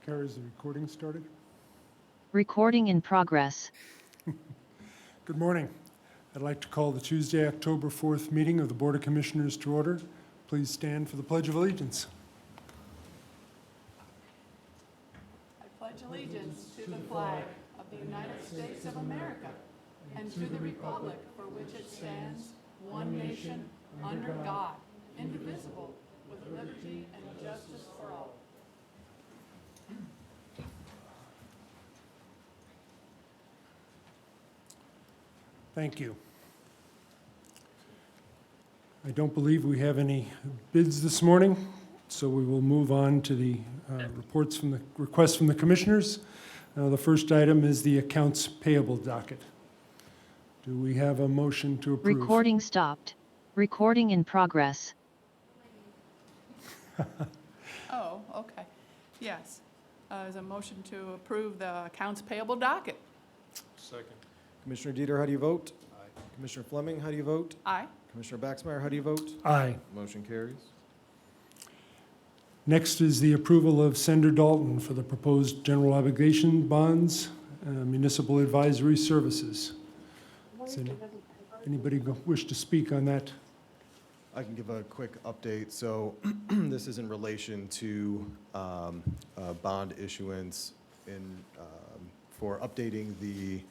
Kara, is the recording started? Recording in progress. Good morning. I'd like to call the Tuesday, October 4th meeting of the Board of Commissioners to order. Please stand for the Pledge of Allegiance. I pledge allegiance to the flag of the United States of America and to the republic for which it stands, one nation, under God, indivisible, with liberty and justice for all. Thank you. I don't believe we have any bids this morning, so we will move on to the requests from the commissioners. The first item is the accounts payable docket. Do we have a motion to approve? Recording stopped. Recording in progress. Oh, okay. Yes. There's a motion to approve the accounts payable docket. Second. Commissioner Dieter, how do you vote? Aye. Commissioner Fleming, how do you vote? Aye. Commissioner Baxmeyer, how do you vote? Aye. Motion carries. Next is the approval of Sender Dalton for the proposed general obligation bonds, municipal advisory services. Does anybody wish to speak on that? I can give a quick update. So this is in relation to bond issuance for updating the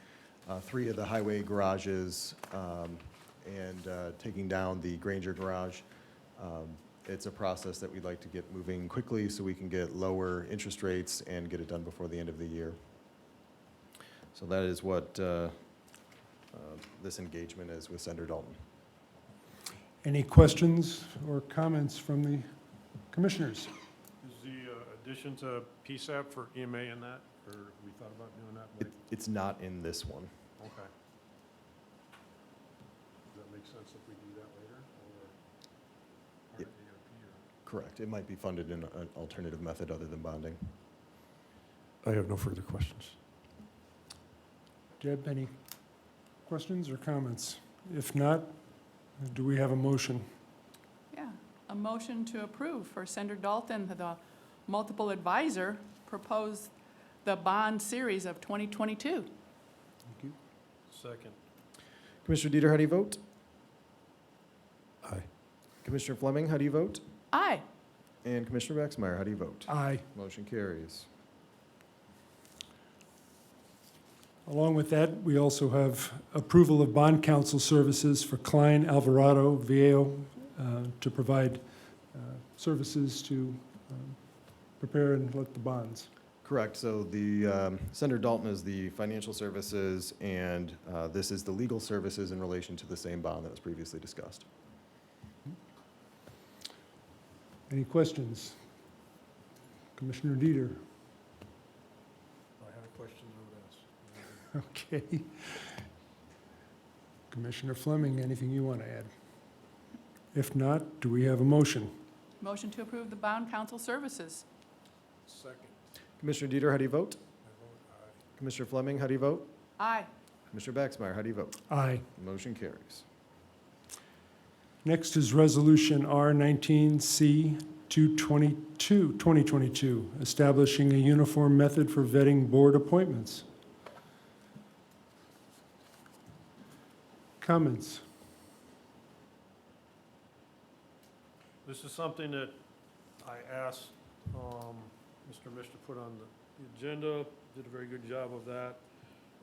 three of the highway garages and taking down the Granger garage. It's a process that we'd like to get moving quickly so we can get lower interest rates and get it done before the end of the year. So that is what this engagement is with Sender Dalton. Any questions or comments from the commissioners? Is the addition to PSAP for EMA in that, or have we thought about doing that? It's not in this one. Okay. Does that make sense if we do that later, or Yep. ARP, Correct. It might be funded in an alternative method other than bonding. I have no further questions. Deb, any questions or comments? If not, do we have a motion? Yeah. A motion to approve for Sender Dalton, the multiple advisor, propose the bond series of 2022. Thank you. Second. Commissioner Dieter, how do you vote? Aye. Commissioner Fleming, how do you vote? Aye. And Commissioner Baxmeyer, how do you vote? Aye. Motion carries. Along with that, we also have approval of bond counsel services for Klein Alvarado Viejo to provide services to prepare and let the bonds. Correct. So the Sender Dalton is the financial services, and this is the legal services in relation to the same bond that was previously discussed. Any questions? Commissioner Dieter? I had a question I would ask. Okay. Commissioner Fleming, anything you want to add? If not, do we have a motion? Motion to approve the bond counsel services. Second. Commissioner Dieter, how do you vote? I vote aye. Commissioner Fleming, how do you vote? Aye. Commissioner Baxmeyer, how do you vote? Aye. Motion carries. Next is Resolution R19C 2022, establishing a uniform method for vetting board appointments. Comments? This is something that I asked Mr. Mish to put on the agenda, did a very good job of that,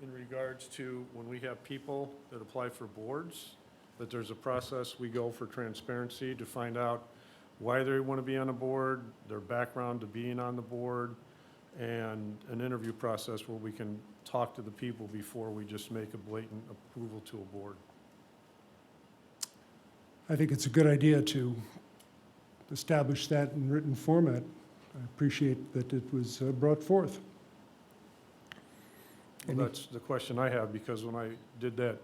in regards to when we have people that apply for boards, that there's a process we go for transparency to find out why they want to be on a board, their background to being on the board, and an interview process where we can talk to the people before we just make a blatant approval to a board. I think it's a good idea to establish that in written format. I appreciate that it was brought forth. Well, that's the question I have, because when I did that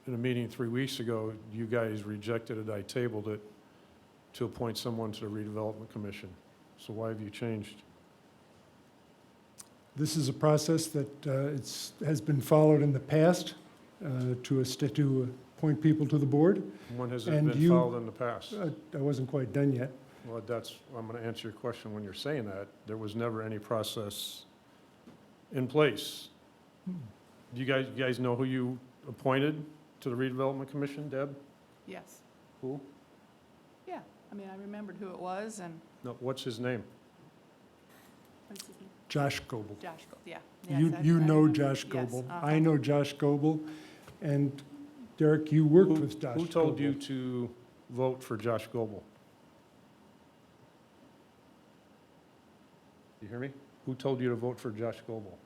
in a meeting 3 weeks ago, you guys rejected it, I tabled it to appoint someone to the redevelopment commission. So why have you changed? This is a process that has been followed in the past to appoint people to the board. When has it And been you- followed in the past? I wasn't quite done yet. Well, I'm going to answer your question when you're saying that. There was never any process in place. Do you guys know who you appointed to the redevelopment commission, Deb? Yes, Who? yeah. I mean, I remembered who it was and, No, what's his name? what's his name? Josh Goebel. Josh, yeah. You Yes, I know remember. Josh Yes, Goebel. uh-huh. I know Josh Goebel. And Derek, you worked with Josh Goebel. Who told you to vote for Josh Goebel? You hear me? Who told you to vote for Josh Goebel?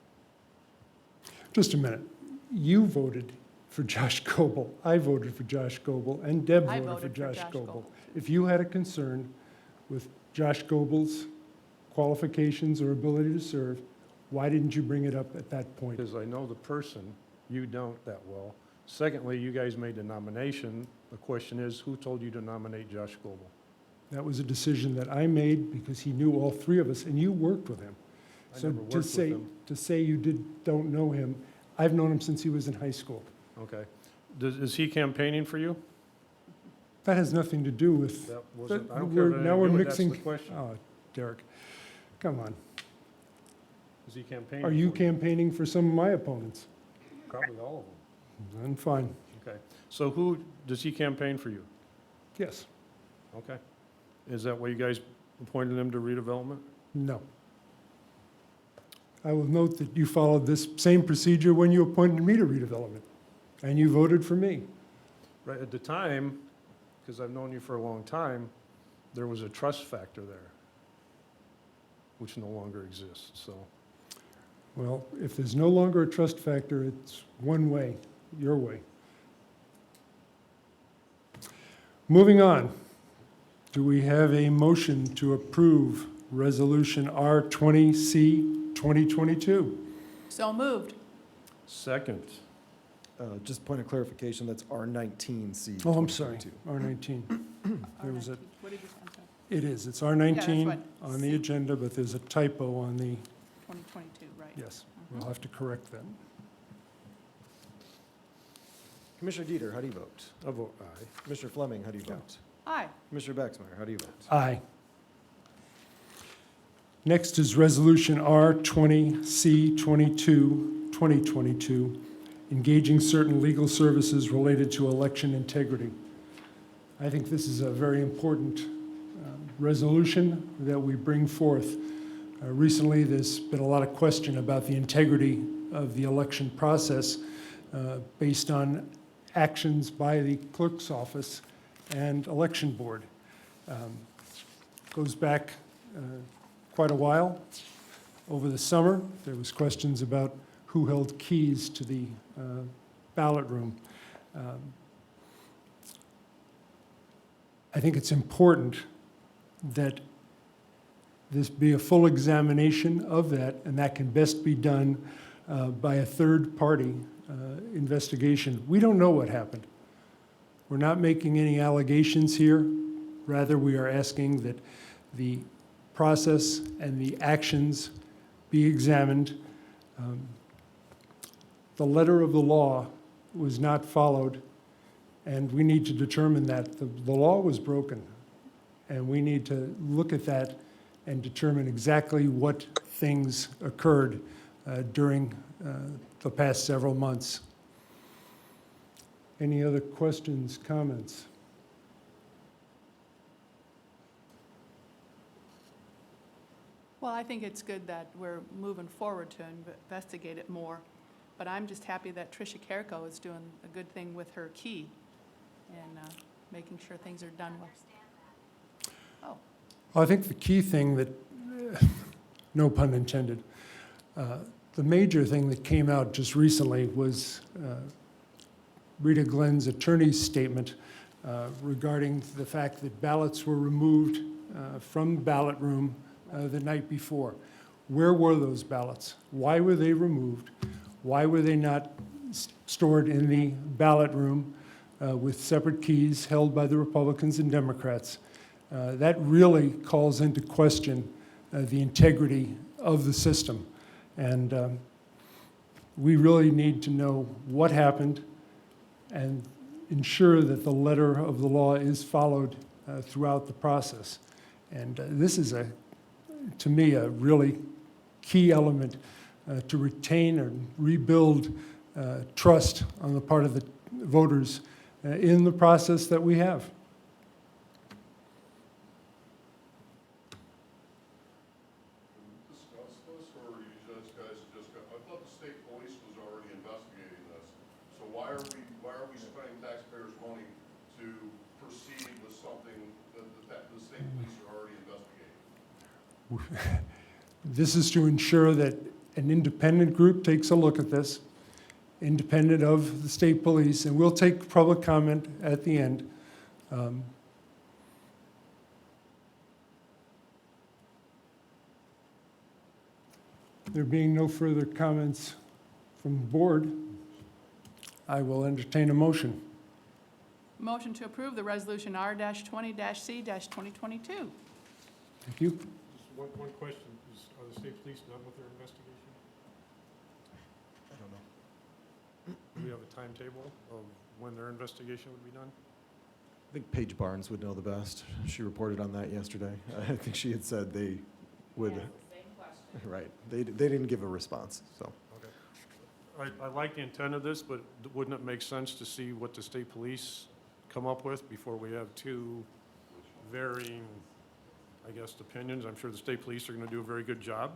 Just a minute. You voted for Josh Goebel. I voted for Josh Goebel, and Deb I voted for voted for Josh Josh Goebel. Goebel. If you had a concern with Josh Goebel's qualifications or ability to serve, why didn't you bring it up at that point? Because I know the person, you don't that well. Secondly, you guys made the nomination. The question is, who told you to nominate Josh Goebel? That was a decision that I made because he knew all three of us, and you worked with him. I So never worked to with say, him. to say you don't know him, I've known him since he was in high school. Okay. Is he campaigning for you? That has nothing to do with, That wasn't, I don't we're- care if now we're anything to do with, that's mixing- the question. oh, Derek, come on. Is he campaigning? Are you for campaigning for some of my opponents? Probably all of them. Then fine, Okay. So does he campaign for you? yes, Okay. Is that why you guys appointed him to redevelopment? no. I will note that you followed this same procedure when you appointed me to redevelopment, and you voted for me. Right, at the time, because I've known you for a long time, there was a trust factor there, which no longer exists, so. Well, if there's no longer a trust factor, it's one way, your way. Moving on, do we have a motion to approve Resolution R20C 2022? So moved. Second, Just point of clarification, that's R19C. Oh, I'm sorry, 2022. R19. There was a, What did you say? I'm sorry. it is, it's Yeah, R19 that's on the agenda, but there's a typo on the, 2022, right. yes, Mhm. we'll have to correct that. Commissioner Dieter, how do you vote? I vote aye. Commissioner Fleming, how do you Yeah. vote? Aye. Commissioner Baxmeyer, how do you vote? Aye. Next is Resolution R20C 2022, engaging certain legal services related to election integrity. I think this is a very important resolution that we bring forth. Recently, there's been a lot of question about the integrity of the election process based on actions by the clerk's office and election board. Goes back quite a while. Over the summer, there was questions about who held keys to the ballot room. I think it's important that this be a full examination of that, and that can best be done by a third-party investigation. We don't know what happened. We're not making any allegations here. Rather, we are asking that the process and the actions be examined. The letter of the law was not followed, and we need to determine that. The law was broken, and we need to look at that and determine exactly what things occurred during the past several months. Any other questions, comments? Well, I think it's good that we're moving forward to investigate it more, but I'm just happy that Tricia Carrico is doing a good thing with her key and making sure things are done well. Oh, Well, I think the key thing that, no pun intended, the major thing that came out just recently was Rita Glenn's attorney's statement regarding the fact that ballots were removed from the ballot room the night before. Where were those ballots? Why were they removed? Why were they not stored in the ballot room with separate keys held by the Republicans and Democrats? That really calls into question the integrity of the system. And we really need to know what happened and ensure that the letter of the law is followed throughout the process. And this is, to me, a really key element to retain and rebuild trust on the part of the voters in the process that we have. Discuss this, or you guys just got, I thought the state police was already investigating this. So why are we spending taxpayers' money to proceed with something that the state police are already investigating? This is to ensure that an independent group takes a look at this, independent of the state police, and we'll take public comment at the end. There being no further comments from the board, I will entertain a motion. Motion to approve the resolution R-20-C-2022. Thank you. Just one question, are the state police done with their investigation? I don't know. Do we have a timetable of when their investigation would be done? I think Paige Barnes would know the best. She reported on that yesterday. I think she had said they would. Right. They didn't give a response, so. I like the intent of this, but wouldn't it make sense to see what the state police come up with before we have two varying, I guess, opinions? I'm sure the state police are going to do a very good job.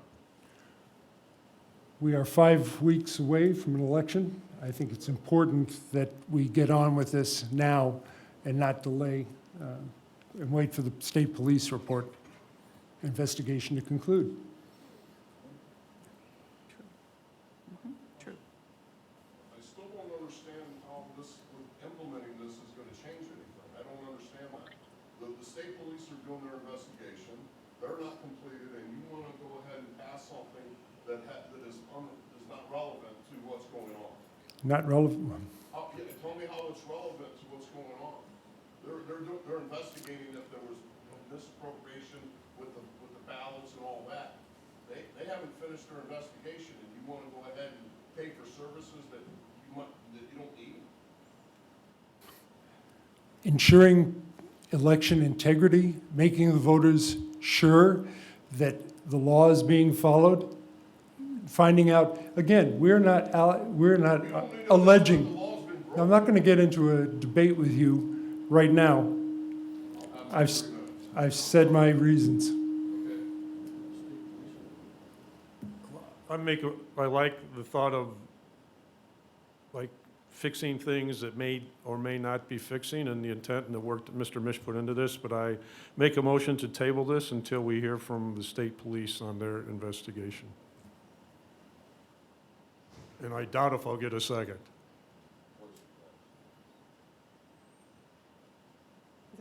We are 5 weeks away from an election. I think it's important that we get on with this now and not delay and wait for the state police report investigation to conclude. True. I still don't understand how this, implementing this is gonna change anything. I don't understand that. The state police are doing their investigation, they're not completed, and you wanna go ahead and pass something that is not relevant to what's going on. Not relevant. Tell me how it's relevant to what's going on. They're investigating if there was misappropriation with the ballots and all that. They haven't finished their investigation, and you wanna go ahead and pay for services that you don't need? Ensuring election integrity, making the voters sure that the law is being followed, finding out, again, we're not alleging. The law's been broken. I'm not going to get into a debate with you right now. I've said my reasons. I like the thought of, like, fixing things that may or may not be fixing, and the intent and the work that Mr. Mish put into this, but I make a motion to table this until we hear from the state police on their investigation. And I doubt if I'll get a second.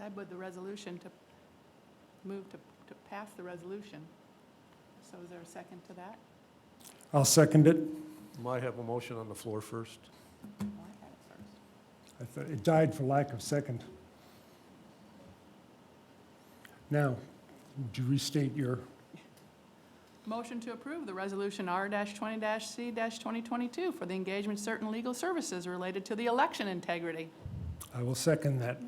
I would the resolution to move to pass the resolution. So is there a second to that? I'll second it. Might have a motion on the floor first. Oh, I had it first. I thought it died for lack of second. Now, would you restate your, Motion to approve the resolution R-20-C-2022 for the engagement of certain legal services related to the election integrity. I will second that.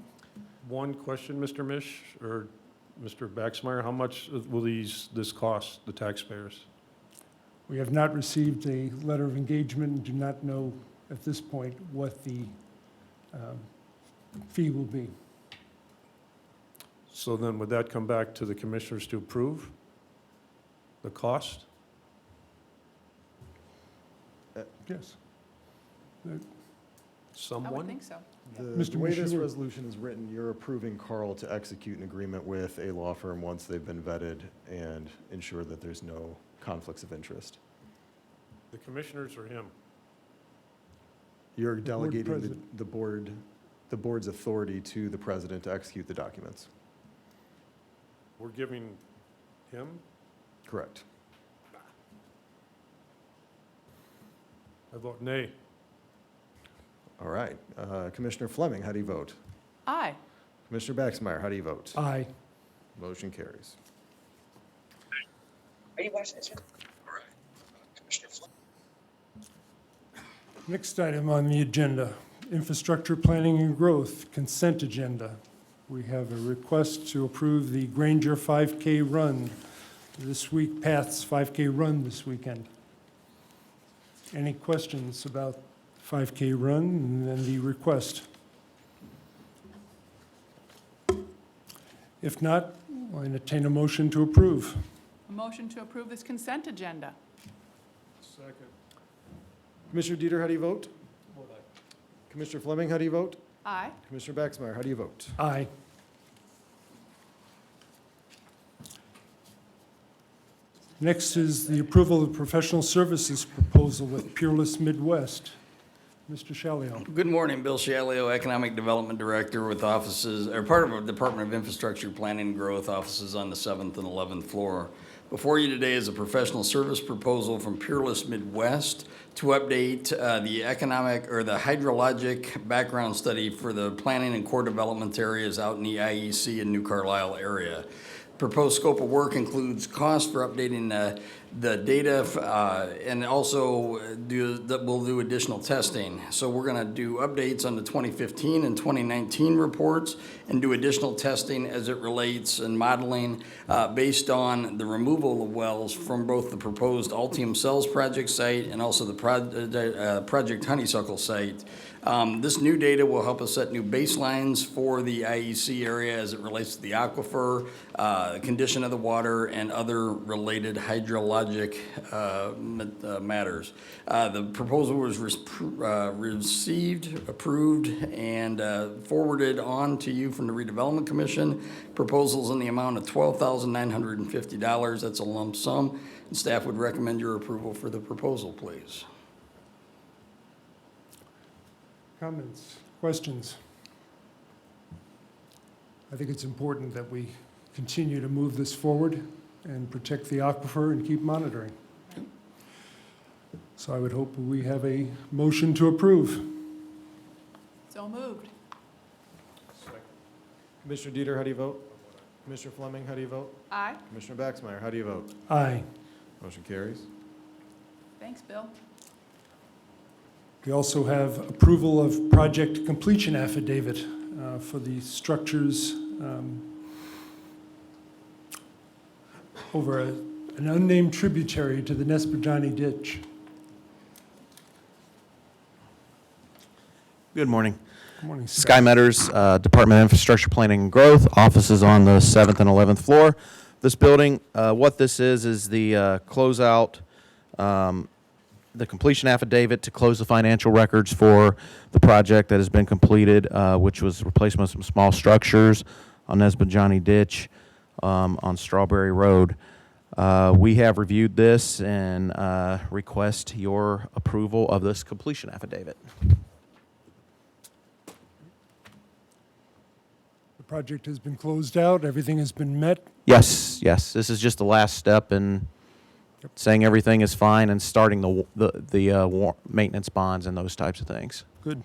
One question, Mr. Mish, or Mr. Baxmeyer, how much will this cost the taxpayers? We have not received a letter of engagement and do not know at this point what the fee will be. So then would that come back to the commissioners to approve the cost? Yes. I would Someone? think so. Mr. The way this Missouri. resolution is written, you're approving Carl to execute an agreement with a law firm once they've been vetted and ensure that there's no conflicts of interest. The commissioners or him? You're board delegating president. the board's authority to the president to execute the documents. We're giving him? Correct. I vote nay. All right. Commissioner Fleming, how do you vote? Aye. Commissioner Baxmeyer, how do you vote? Aye. Motion carries. Are you watching this? All right. Commissioner Flynn. Next item on the agenda, infrastructure planning and growth, consent agenda. we have a request to approve the Granger 5K run this week, Paths 5K run this weekend. Any questions about 5K run and the request? If not, I'll entertain a motion to approve. A motion to approve this consent agenda. Second. Commissioner Dieter, how do you vote? Commissioner Fleming, how do you vote? Aye. Commissioner Baxmeyer, how do you vote? Aye. Next is the approval of professional services proposal with Peerless Midwest. Mr. Shalio. Good morning, Bill Shalio, Economic Development Director with offices, or part of the Department of Infrastructure Planning and Growth, offices on the 7th and 11th floor. Before you today is a professional service proposal from Peerless Midwest to update the economic or the hydrologic background study for the planning and core development areas out in the IEC and New Carlisle area. Proposed scope of work includes cost for updating the data and also we'll do additional testing. So we're going to do updates on the 2015 and 2019 reports and do additional testing as it relates and modeling based on the removal of wells from both the proposed Altium Cells project site and also the Project Honeysuckle site. This new data will help us set new baselines for the IEC area as it relates to the aquifer, condition of the water, and other related hydrologic matters. The proposal was received, approved, and forwarded on to you from the Redevelopment Commission. Proposals in the amount of $12,950. That's a lump sum. And staff would recommend your approval for the proposal, please. Comments, questions? I think it's important that we continue to move this forward and protect the aquifer and keep monitoring. So I would hope we have a motion to approve. So moved. Commissioner Dieter, how do you vote? Commissioner Fleming, how do you vote? Aye. Commissioner Baxmeyer, how do you vote? Aye. Motion carries. Thanks, Bill. We also have approval of project completion affidavit for the structures over an unnamed tributary to the Nesbojani Ditch. Good morning. Good morning, Scott. Sky Metters, Department of Infrastructure Planning and Growth, offices on the 7th and 11th floor. This building, what this is the closeout, the completion affidavit to close the financial records for the project that has been completed, which was replacement of some small structures on Nesbojani Ditch on Strawberry Road. We have reviewed this and request your approval of this completion affidavit. The project has been closed out, everything has been met. Yes, yes. This is just the last step in saying everything is fine and starting the maintenance bonds and those types of things. Good.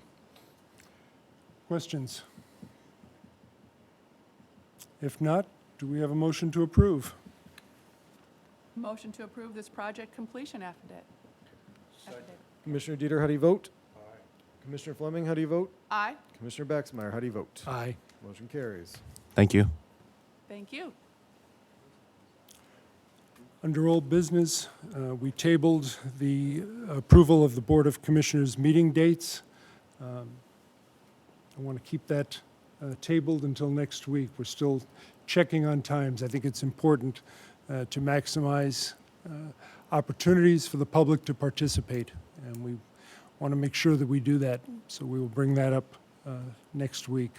Questions? If not, do we have a motion to approve? Motion to approve this project completion affidavit. Commissioner Dieter, how do you vote? Aye. Commissioner Fleming, how do you vote? Aye. Commissioner Baxmeyer, how do you vote? Aye. Motion carries. Thank you. Thank you. Under old business, we tabled the approval of the Board of Commissioners meeting dates. I want to keep that tabled until next week. We're still checking on times. I think it's important to maximize opportunities for the public to participate, and we want to make sure that we do that. So we will bring that up next week.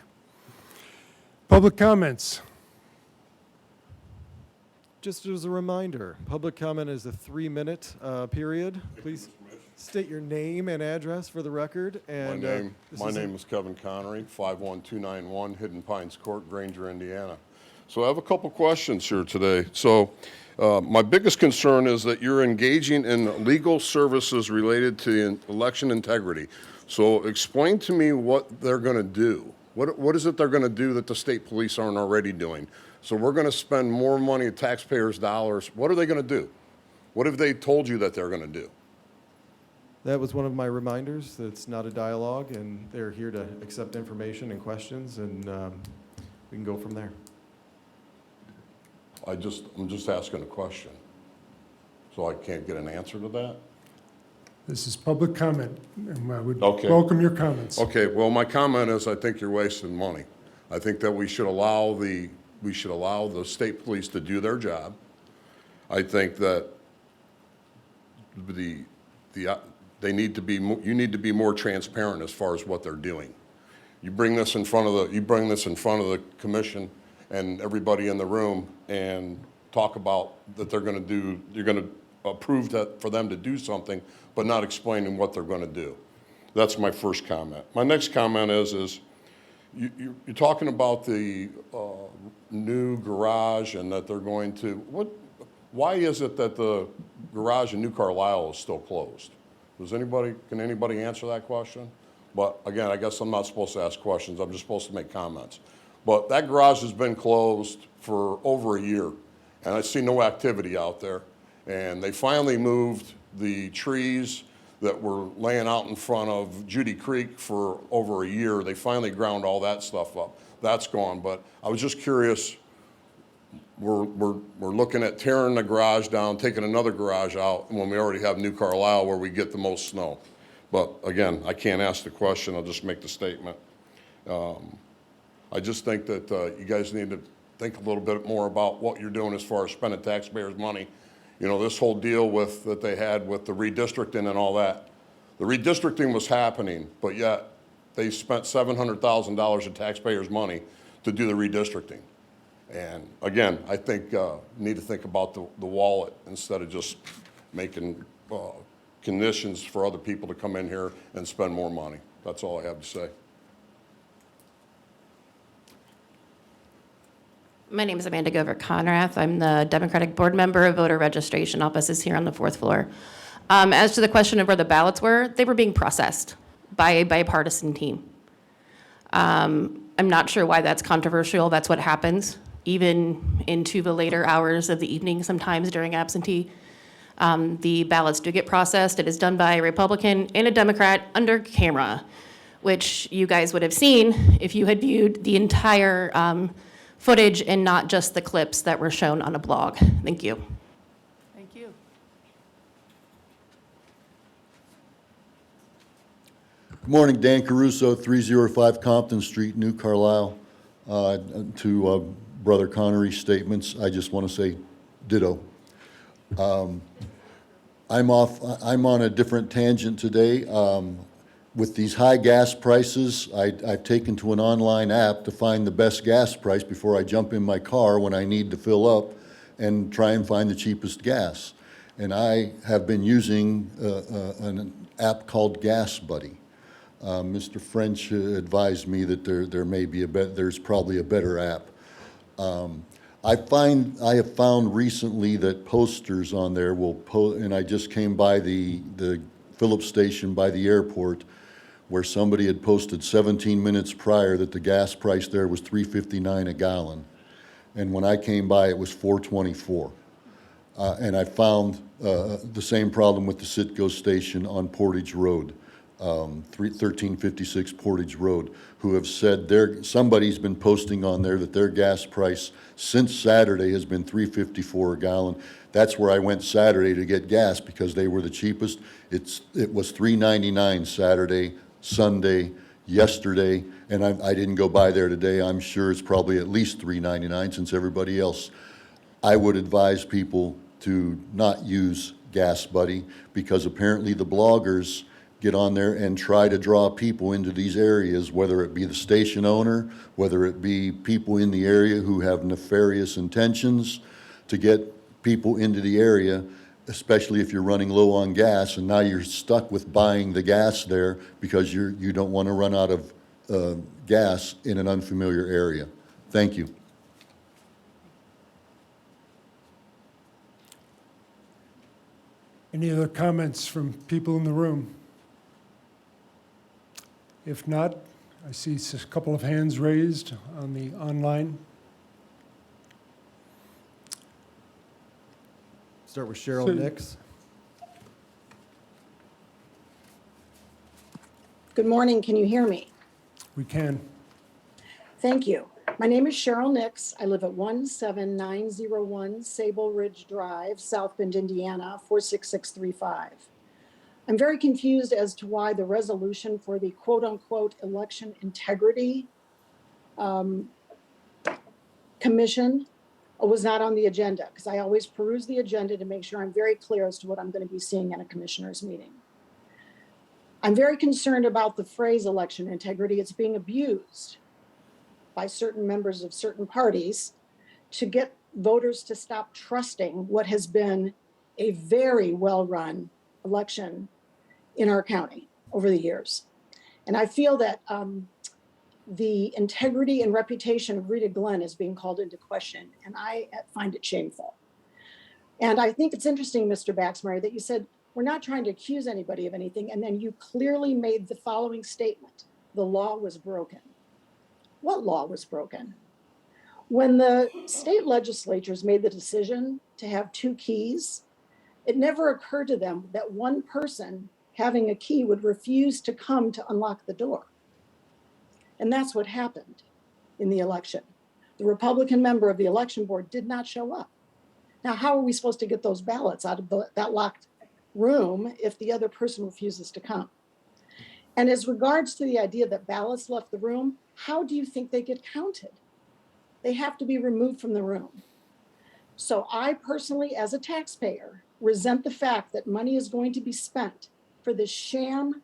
Public comments. Just as a reminder, public comment is a 3-minute period. Please state your name and address for the record. And My name is Kevin Connery, 51291 Hidden Pines Court, Granger, Indiana. So I have a couple questions here today. So my biggest concern is that you're engaging in legal services related to election integrity. So explain to me what they're going to do. What is it they're going to do that the state police aren't already doing? So we're going to spend more money, taxpayers' dollars. What are they going to do? What have they told you that they're going to do? that was one of my reminders. That it's not a dialogue, and they're here to accept information and questions. And we can go from there. I'm just asking a question. So I can't get an answer to that? This is public comment, and I would Okay. welcome your comments. Okay, well, my comment is I think you're wasting money. I think that we should allow the state police to do their job. I think that they need to be, you need to be more transparent as far as what they're doing. You bring this in front of the commission and everybody in the room and talk about that you're gonna approve that for them to do something, but not explaining what they're gonna do. That's my first comment. My next comment is you're talking about the new garage and that they're going to, why is it that the garage in New Carlisle is still closed? Can anybody answer that question? But again, I guess I'm not supposed to ask questions, I'm just supposed to make comments. But that garage has been closed for over a year, and I see no activity out there. And they finally moved the trees that were laying out in front of Judy Creek for over a year. They finally ground all that stuff up. That's gone, but I was just curious, we're looking at tearing the garage down, taking another garage out, when we already have New Carlisle where we get the most snow. But again, I can't ask the question, I'll just make the statement. I just think that you guys need to think a little bit more about what you're doing as far as spending taxpayers' money. You know, this whole deal that they had with the redistricting and all that. The redistricting was happening, but yet they spent $700,000 of taxpayers' money to do the redistricting. And again, I think you need to think about the wallet instead of just making conditions for other people to come in here and spend more money. That's all I have to say. My name is Amanda Gover-Conrath. I'm the Democratic Board Member of Voter Registration Offices here on the 4th floor. As to the question of where the ballots were, they were being processed by a bipartisan team. I'm not sure why that's controversial. That's what happens, even into the later hours of the evening, sometimes during absentee. The ballots do get processed. It is done by a Republican and a Democrat under camera, which you guys would have seen if you had viewed the entire footage and not just the clips that were shown on a blog. Thank you. Thank you. Good morning, Dan Caruso, 305 Compton Street, New Carlisle. To Brother Connery's statements, I just want to say ditto. I'm on a different tangent today. With these high gas prices, I've taken to an online app to find the best gas price before I jump in my car when I need to fill up and try and find the cheapest gas. And I have been using an app called Gas Buddy. Mr. French advised me that there's probably a better app. I have found recently that posters on there and I just came by the Phillips station by the airport where somebody had posted 17 minutes prior that the gas price there was $3.59 a gallon. And when I came by, it was $4.24. And I found the same problem with the Citgo station on Portage Road, 1356 Portage Road, who have said somebody's been posting on there that their gas price since Saturday has been $3.54 a gallon. That's where I went Saturday to get gas because they were the cheapest. It was $3.99 Saturday, Sunday, yesterday, and I didn't go by there today. I'm sure it's probably at least $3.99 since everybody else. I would advise people to not use Gas Buddy because apparently the bloggers get on there and try to draw people into these areas, whether it be the station owner, whether it be people in the area who have nefarious intentions to get people into the area, especially if you're running low on gas and now you're stuck with buying the gas there because you don't want to run out of gas in an unfamiliar area. Thank you. Any other comments from people in the room? If not, I see a couple of hands raised on the online. Start with Cheryl So- Nix. Good morning, can you hear me? We can. Thank you. My name is Cheryl Nix. I live at 17901 Sable Ridge Drive, South Bend, Indiana, 46635. I'm very confused as to why the resolution for the quote-unquote election integrity commission was not on the agenda, because I always peruse the agenda to make sure I'm very clear as to what I'm going to be seeing in a commissioner's meeting. I'm very concerned about the phrase election integrity. It's being abused by certain members of certain parties to get voters to stop trusting what has been a very well-run election in our county over the years. And I feel that the integrity and reputation of Rita Glenn is being called into question, and I find it shameful. And I think it's interesting, Mr. Baxmeyer, that you said, we're not trying to accuse anybody of anything, and then you clearly made the following statement: the law was broken. What law was broken? When the state legislatures made the decision to have 2 keys, it never occurred to them that one person having a key would refuse to come to unlock the door. And that's what happened in the election. The Republican member of the election board did not show up. Now, how are we supposed to get those ballots out of that locked room if the other person refuses to come? And as regards to the idea that ballots left the room, how do you think they get counted? They have to be removed from the room. So I personally, as a taxpayer, resent the fact that money is going to be spent for this sham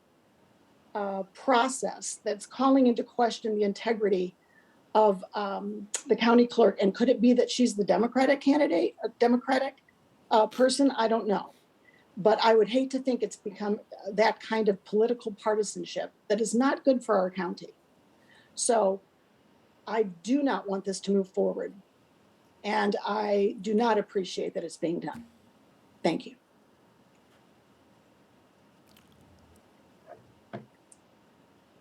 process that's calling into question the integrity of the county clerk. And could it be that she's the Democratic candidate, a Democratic person? I don't know. But I would hate to think it's become that kind of political partisanship that is not good for our county. So I do not want this to move forward. And I do not appreciate that it's being done. Thank you.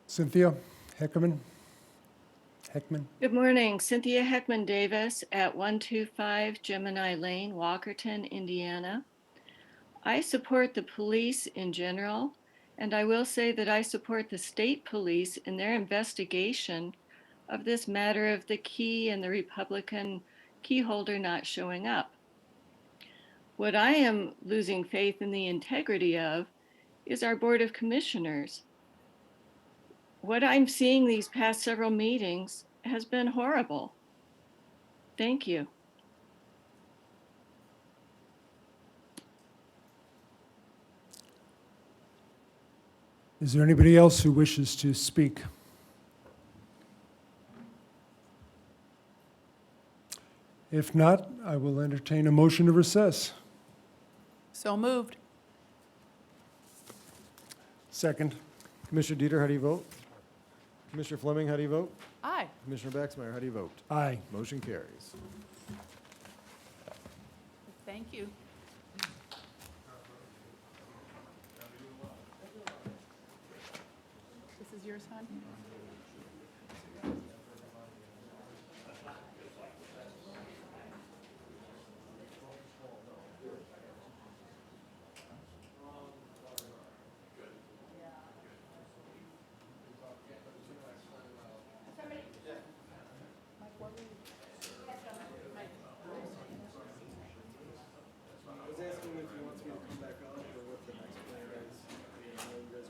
Cynthia Heckman? Good morning. Cynthia Heckman Davis at 125 Gemini Lane, Walkerton, Indiana. I support the police in general, and I will say that I support the state police in their investigation of this matter of the key and the Republican key holder not showing up. What I am losing faith in the integrity of is our Board of Commissioners. What I'm seeing these past several meetings has been horrible. Thank you. Is there anybody else who wishes to speak? If not, I will entertain a motion to recess. So moved. Second. Commissioner Dieter, how do you vote? Commissioner Fleming, how do you vote? Aye. Commissioner Baxmeyer, how do you vote? Aye. Motion carries. Thank you. This is yours, hon?